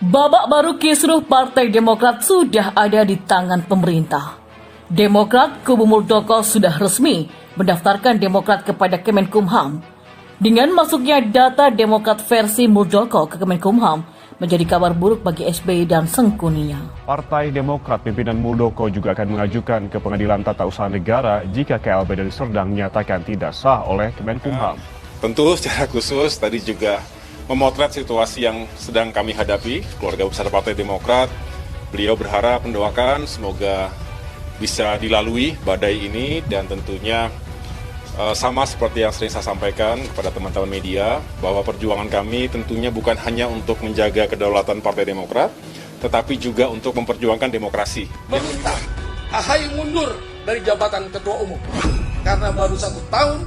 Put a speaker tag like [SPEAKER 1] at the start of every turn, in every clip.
[SPEAKER 1] Babak baru kisruh Partai Demokrat sudah ada di tangan pemerintah. Demokrat kubu Muldoko sudah resmi mendaftarkan Demokrat kepada Kemenkumham. Dengan masuknya data Demokrat versi Muldoko ke Kemenkumham menjadi kabar buruk bagi SBY dan sengkuninya.
[SPEAKER 2] Partai Demokrat pimpinan Muldoko juga akan mengajukan ke Pengadilan Tata Usaha Negara jika KLB Deli Serdang nyatakan tidak sah oleh Kemenkumham.
[SPEAKER 3] Tentu secara khusus tadi juga memotret situasi yang sedang kami hadapi, keluarga besar Partai Demokrat. Beliau berharap mendoakan semoga bisa dilalui badai ini dan tentunya sama seperti yang sering saya sampaikan kepada teman-teman media bahwa perjuangan kami tentunya bukan hanya untuk menjaga kedaulatan Partai Demokrat, tetapi juga untuk memperjuangkan demokrasi.
[SPEAKER 4] Meminta AHY mundur dari jabatan Ketua Umum karena baru 1 tahun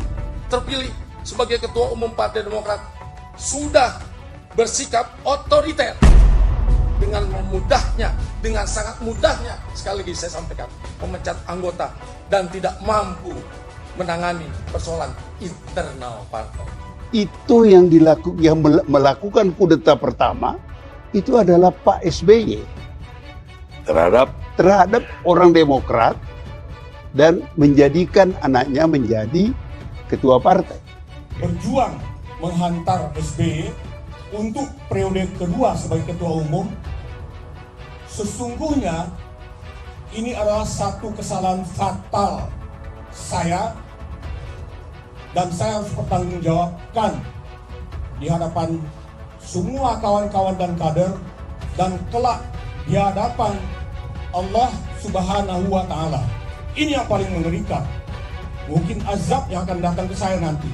[SPEAKER 4] terpilih sebagai Ketua Umum Partai Demokrat sudah bersikap otoriter dengan sangat mudahnya, sekali lagi saya sampaikan, memecat anggota dan tidak mampu menangani persoalan internal partai.
[SPEAKER 5] Itu yang melakukan kudeta pertama itu adalah Pak SBY terhadap orang Demokrat dan menjadikan anaknya menjadi ketua partai.
[SPEAKER 6] Berjuang menghantar SBY untuk periode kedua sebagai ketua umum, sesungguhnya ini adalah satu kesalahan fatal saya, dan saya harus bertanggungjawabkan di hadapan semua kawan-kawan dan kader, dan kelak di hadapan Allah Subhanahu wa Ta'ala. Ini yang paling mengerikan. Mungkin azab yang akan datang ke saya nanti.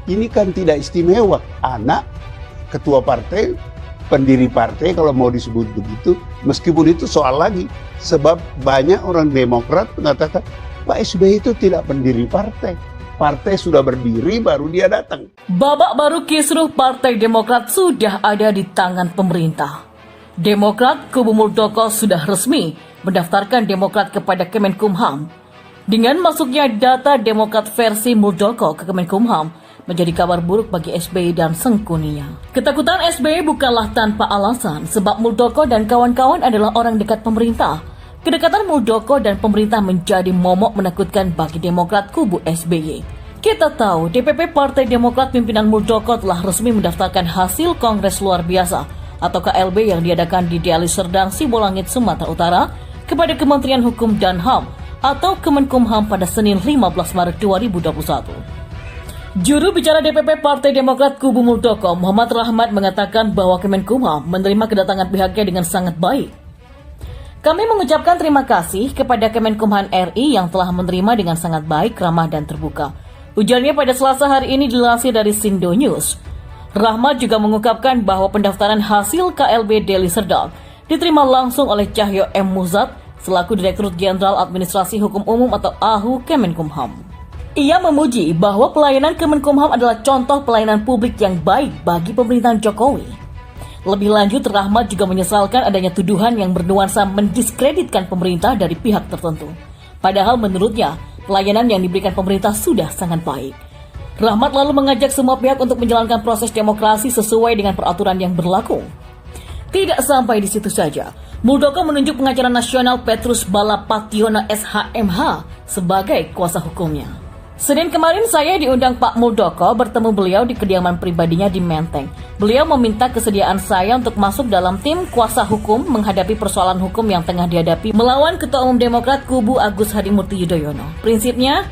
[SPEAKER 5] Ini kan tidak istimewa, anak ketua partai, pendiri partai kalau mau disebut begitu, meskipun itu soal lagi, sebab banyak orang Demokrat mengatakan Pak SBY itu tidak pendiri partai. Partai sudah berdiri baru dia datang.
[SPEAKER 1] Babak baru kisruh Partai Demokrat sudah ada di tangan pemerintah. Demokrat kubu Muldoko sudah resmi mendaftarkan Demokrat kepada Kemenkumham. Dengan masuknya data Demokrat versi Muldoko ke Kemenkumham menjadi kabar buruk bagi SBY dan sengkuninya. Ketakutan SBY bukanlah tanpa alasan, sebab Muldoko dan kawan-kawan adalah orang dekat pemerintah. Kedekatan Muldoko dan pemerintah menjadi momok menakutkan bagi Demokrat kubu SBY. Kita tahu DPP Partai Demokrat pimpinan Muldoko telah resmi mendaftarkan hasil Kongres Luar Biasa atau KLB yang diadakan di Deli Serdang, Sibolangit, Sumatera Utara kepada Kementerian Hukum dan HAM atau Kemenkumham pada Senin 15 Maret 2021. Juru bicara DPP Partai Demokrat kubu Muldoko, Muhammad Rahmat, mengatakan bahwa Kemenkumham menerima kedatangan pihaknya dengan sangat baik. Kami mengucapkan terima kasih kepada Kemenkumham RI yang telah menerima dengan sangat baik, ramah, dan terbuka. Ujarnya pada Selasa hari ini dilansir dari Sindo News. Rahmat juga mengungkapkan bahwa pendaftaran hasil KLB Deli Serdang diterima langsung oleh Cahyo M. Muzad selaku Direktur Jenderal Administrasi Hukum Umum atau AHU Kemenkumham. Ia memuji bahwa pelayanan Kemenkumham adalah contoh pelayanan publik yang baik bagi pemerintahan Jokowi. Lebih lanjut, Rahmat juga menyesalkan adanya tuduhan yang bernuansa mendiskreditkan pemerintah dari pihak tertentu. Padahal menurutnya, pelayanan yang diberikan pemerintah sudah sangat baik. Rahmat lalu mengajak semua pihak untuk menjalankan proses demokrasi sesuai dengan peraturan yang berlaku. Tidak sampai di situ saja, Muldoko menunjuk pengacara nasional Petrus Balapationo SHMH sebagai kuasa hukumnya. Senin kemarin saya diundang Pak Muldoko bertemu beliau di kediaman pribadinya di Menteng. Beliau meminta kesediaan saya untuk masuk dalam tim kuasa hukum menghadapi persoalan hukum yang tengah dihadapi melawan Ketua Umum Demokrat kubu Agus Harimurti Yudhoyono. Prinsipnya,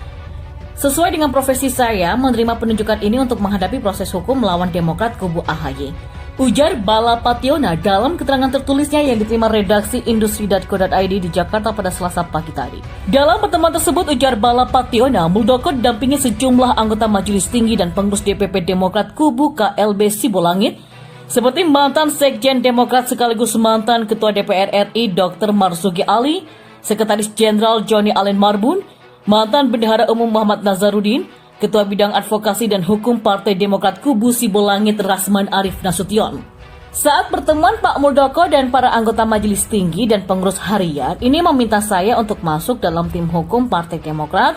[SPEAKER 1] sesuai dengan profesi saya menerima penunjukan ini untuk menghadapi proses hukum melawan Demokrat kubu AHY. Ujar Balapationo dalam keterangan tertulisnya yang diterima redaksi industri.co.id di Jakarta pada Selasa pagi tadi. Dalam pertemuan tersebut, ujar Balapationo, Muldoko didampingi sejumlah anggota Majelis Tinggi dan pengurus DPP Demokrat kubu KLB Sibolangit, seperti mantan Sekjen Demokrat sekaligus mantan Ketua DPR RI Dr. Marzuki Ali, Sekretaris Jenderal Joni Allen Marbun, mantan Bendahara Umum Muhammad Nazarudin, Ketua Bidang Advokasi dan Hukum Partai Demokrat kubu Sibolangit Rasman Arif Nasution. Saat pertemuan, Pak Muldoko dan para anggota Majelis Tinggi dan pengurus harian ini meminta saya untuk masuk dalam tim hukum Partai Demokrat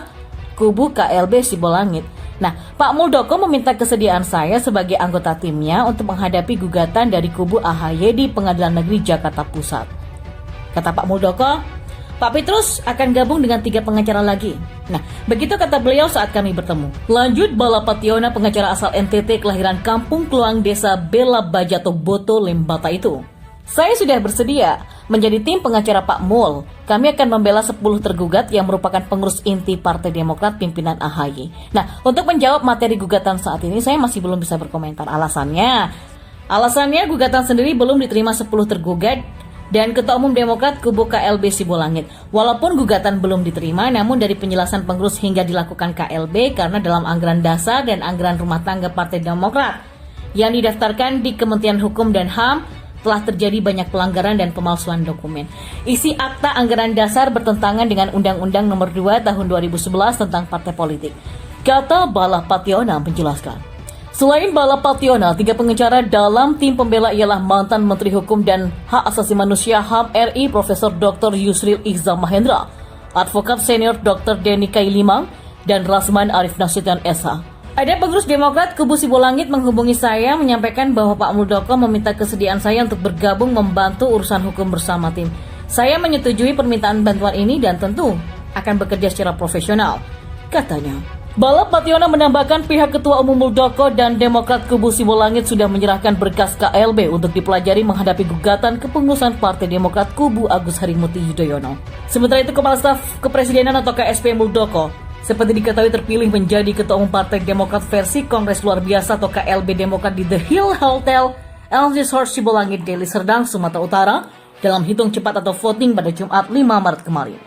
[SPEAKER 1] kubu KLB Sibolangit Nah, Pak Muldoko meminta kesediaan saya sebagai anggota timnya untuk menghadapi gugatan dari kubu AHY di Pengadilan Negeri Jakarta Pusat. Kata Pak Muldoko, Pak Petrus akan gabung dengan 3 pengacara lagi. Nah, begitu kata beliau saat kami bertemu. Lanjut, Bala Pationa, pengacara asal NTT kelahiran Kampung Kluang, Desa Bela Bajato Boto, Lembata itu. Saya sudah bersedia menjadi tim pengacara Pak Mul. Kami akan membela 10 tergugat yang merupakan pengurus inti Partai Demokrat pimpinan AHY. Nah, untuk menjawab materi gugatan saat ini saya masih belum bisa berkomentar. Alasannya gugatan sendiri belum diterima 10 tergugat dan Ketua Umum Demokrat kubu KLB Sibolangit. Walaupun gugatan belum diterima, namun dari penjelasan pengurus hingga dilakukan KLB karena dalam anggaran dasar dan anggaran rumah tangga Partai Demokrat yang didaftarkan di Kementerian Hukum dan HAM telah terjadi banyak pelanggaran dan pemalsuan dokumen. Isi akta anggaran dasar bertentangan dengan Undang-Undang Nomor 2 Tahun 2011 tentang partai politik. Kata Bala Pationa menjelaskan. Selain Bala Pationa, 3 pengacara dalam tim pembela ialah mantan Menteri Hukum dan Hak Asasi Manusia HAM RI Profesor Dr. Yusril Iza Mahendra, Advokat Senior Dr. Denny Kailimang, dan Rasman Arif Nasution SH. Ada pengurus Demokrat kubu Sibolangit menghubungi saya menyampaikan bahwa Pak Muldoko meminta kesediaan saya untuk bergabung membantu urusan hukum bersama tim. Saya menyetujui permintaan bantuan ini dan tentu akan bekerja secara profesional, katanya. Bala Pationa menambahkan pihak Ketua Umum Muldoko dan Demokrat kubu Sibolangit sudah menyerahkan berkas KLB untuk dipelajari menghadapi gugatan kepengurusan Partai Demokrat kubu Agus Harimurti Yudhoyono. Sementara itu, Kepala Staf Kepresidenan atau KSP Muldoko seperti diketahui terpilih menjadi Ketua Umum Partai Demokrat versi Kongres Luar Biasa atau KLB Demokrat di The Hill Hotel and Resort Sibolangit, Deli Serdang, Sumatera Utara dalam hitung cepat atau voting pada Jumat 5 Maret kemarin.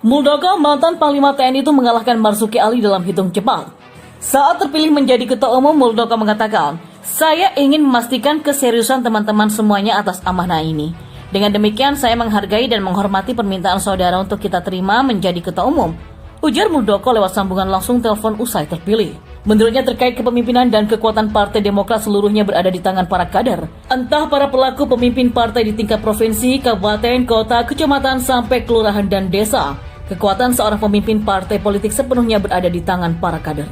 [SPEAKER 1] Muldoko, mantan Panglima TNI itu mengalahkan Marzuki Ali dalam hitung cepat. Saat terpilih menjadi Ketua Umum, Muldoko mengatakan, "Saya ingin memastikan keseriusan teman-teman semuanya atas amanah ini. Dengan demikian, saya menghargai dan menghormati permintaan saudara untuk kita terima menjadi Ketua Umum," ujar Muldoko lewat sambungan langsung telepon usai terpilih. Menurutnya terkait kepemimpinan dan kekuatan Partai Demokrat seluruhnya berada di tangan para kader. Entah para pelaku pemimpin partai di tingkat provinsi, kabupaten, kota, kecamatan, sampai kelurahan dan desa. Kekuatan seorang pemimpin partai politik sepenuhnya berada di tangan para kader.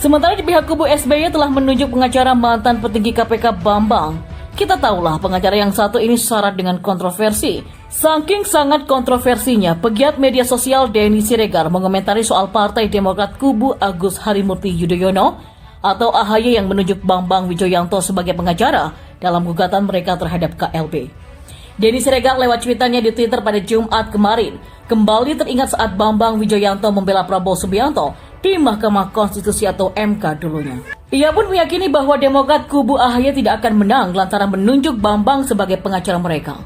[SPEAKER 1] Sementara di pihak kubu SBY telah menunjuk pengacara mantan petinggi KPK Bambang. Kita tahulah pengacara yang satu ini syarat dengan kontroversi. Saking sangat kontroversinya, pegiat media sosial Denny Siregar mengomentari soal Partai Demokrat kubu Agus Harimurti Yudhoyono atau AHY yang menunjuk Bambang Wijoyanto sebagai pengacara dalam gugatan mereka terhadap KLB. Denny Siregar lewat cuitannya di Twitter pada Jumat kemarin kembali teringat saat Bambang Wijoyanto membela Prabowo Subianto di Mahkamah Konstitusi atau MK dulunya. Ia pun meyakini bahwa Demokrat kubu AHY tidak akan menang lantaran menunjuk Bambang sebagai pengacara mereka.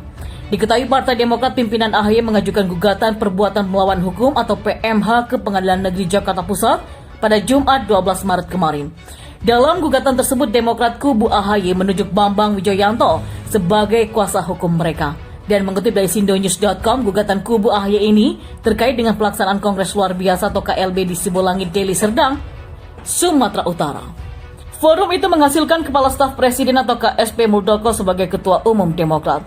[SPEAKER 1] Diketahui Partai Demokrat pimpinan AHY mengajukan gugatan perbuatan melawan hukum atau PMH ke Pengadilan Negeri Jakarta Pusat pada Jumat 12 Maret kemarin. Dalam gugatan tersebut, Demokrat kubu AHY menunjuk Bambang Wijoyanto sebagai kuasa hukum mereka. Dan mengutip dari sindonews.com, gugatan kubu AHY ini terkait dengan pelaksanaan Kongres Luar Biasa atau KLB di Sibolangit, Deli Serdang, Sumatera Utara. Forum itu menghasilkan Kepala Staf Presiden atau KSP Muldoko sebagai Ketua Umum Demokrat.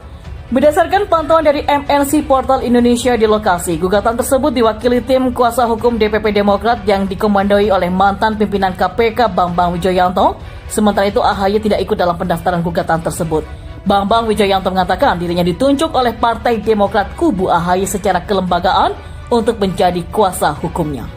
[SPEAKER 1] Berdasarkan pantauan dari MNC Portal Indonesia di lokasi, gugatan tersebut diwakili tim kuasa hukum DPP Demokrat yang dikomandoi oleh mantan pimpinan KPK Bambang Wijoyanto. Sementara itu AHY tidak ikut dalam pendaftaran gugatan tersebut. Bambang Wijoyanto mengatakan dirinya ditunjuk oleh Partai Demokrat kubu AHY secara kelembagaan untuk menjadi kuasa hukumnya.